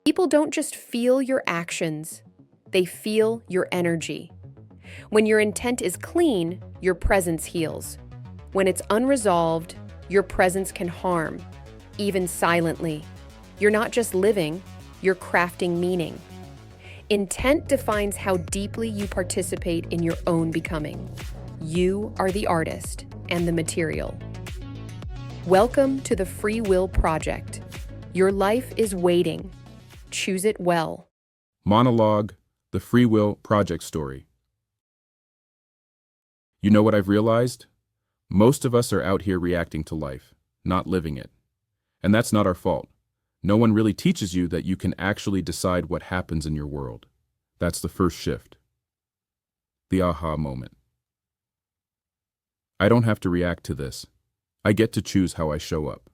People don't just feel your actions, they feel your energy. When your intent is clean, your presence heals. When it's unresolved, your presence can harm, even silently. You're not just living, you're crafting meaning. Intent defines how deeply you participate in your own becoming. You are the artist and the material. Welcome to the Free Will Project. Your life is waiting. Choose it well. Monologue, the Free Will Project story. You know what I've realized? Most of us are out here reacting to life, not living it. And that's not our fault. No one really teaches you that you can actually decide what happens in your world. That's the first shift. The aha moment. I don't have to react to this. I get to choose how I show up.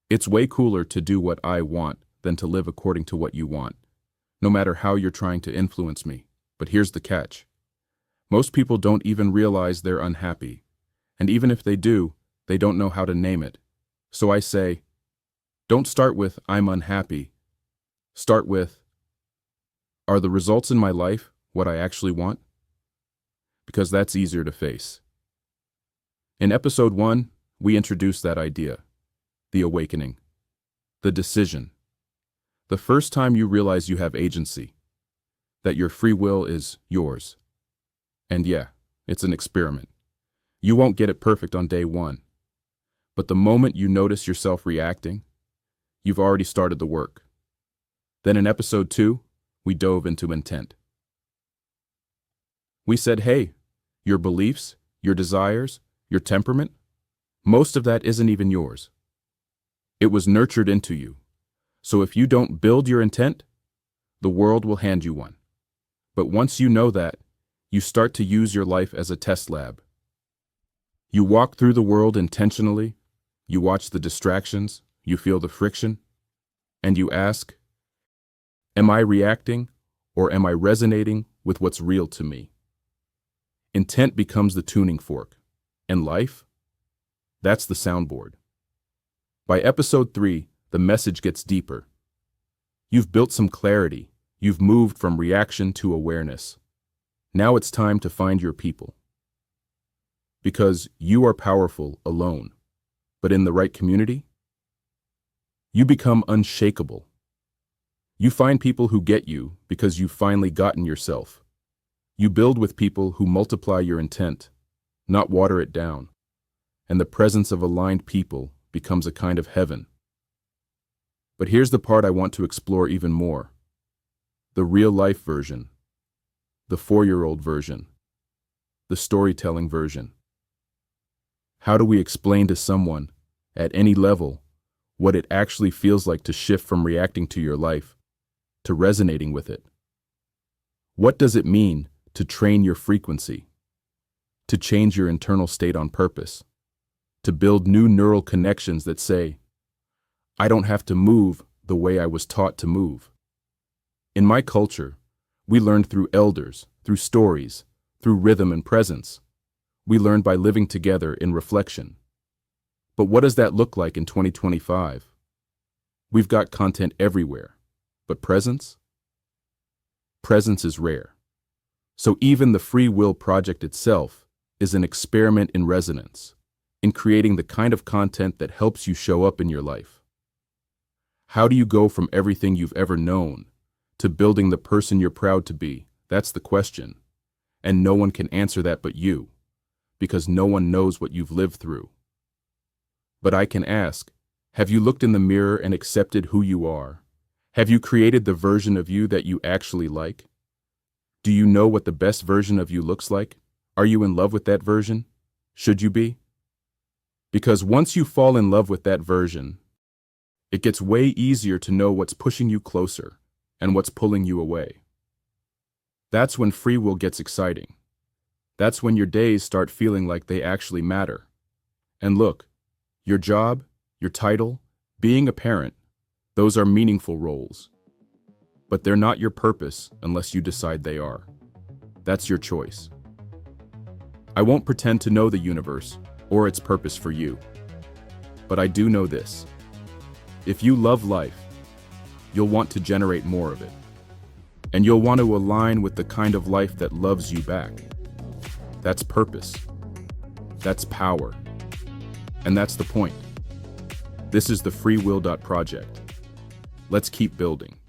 It's way cooler to do what I want than to live according to what you want, no matter how you're trying to influence me. But here's the catch. Most people don't even realize they're unhappy. And even if they do, they don't know how to name it. So I say, don't start with, I'm unhappy. Start with, are the results in my life what I actually want? Because that's easier to face. In episode 1, we introduced that idea, the awakening, the decision. The first time you realize you have agency, that your free will is yours. And yeah, it's an experiment. You won't get it perfect on day 1. But the moment you notice yourself reacting, you've already started the work. Then in episode 2, we dove into intent. We said, hey, your beliefs, your desires, your temperament, most of that isn't even yours. It was nurtured into you. So if you don't build your intent, the world will hand you one. But once you know that, you start to use your life as a test lab. You walk through the world intentionally, you watch the distractions, you feel the friction, and you ask, am I reacting or am I resonating with what's real to me? Intent becomes the tuning fork, and life, that's the soundboard. By episode 3, the message gets deeper. You've built some clarity. You've moved from reaction to awareness. Now it's time to find your people. Because you are powerful alone, but in the right community, you become unshakable. You find people who get you because you've finally gotten yourself. You build with people who multiply your intent, not water it down. And the presence of aligned people becomes a kind of heaven. But here's the part I want to explore even more. The real-life version. The 4-year-old version. The storytelling version. How do we explain to someone, at any level, what it actually feels like to shift from reacting to your life to resonating with it? What does it mean to train your frequency? To change your internal state on purpose? To build new neural connections that say, I don't have to move the way I was taught to move. In my culture, we learned through elders, through stories, through rhythm and presence. We learned by living together in reflection. But what does that look like in 2025? We've got content everywhere, but presence? Presence is rare. So even the Free Will Project itself is an experiment in resonance, in creating the kind of content that helps you show up in your life. How do you go from everything you've ever known to building the person you're proud to be? That's the question. And no one can answer that but you, because no one knows what you've lived through. But I can ask, have you looked in the mirror and accepted who you are? Have you created the version of you that you actually like? Do you know what the best version of you looks like? Are you in love with that version? Should you be? Because once you fall in love with that version, it gets way easier to know what's pushing you closer and what's pulling you away. That's when free will gets exciting. That's when your days start feeling like they actually matter. And look, your job, your title, being a parent, those are meaningful roles. But they're not your purpose unless you decide they are. That's your choice. I won't pretend to know the universe or its purpose for you. But I do know this. If you love life, you'll want to generate more of it. And you'll want to align with the kind of life that loves you back. That's purpose. That's power. And that's the point. This is the Free Will Project. Let's keep building.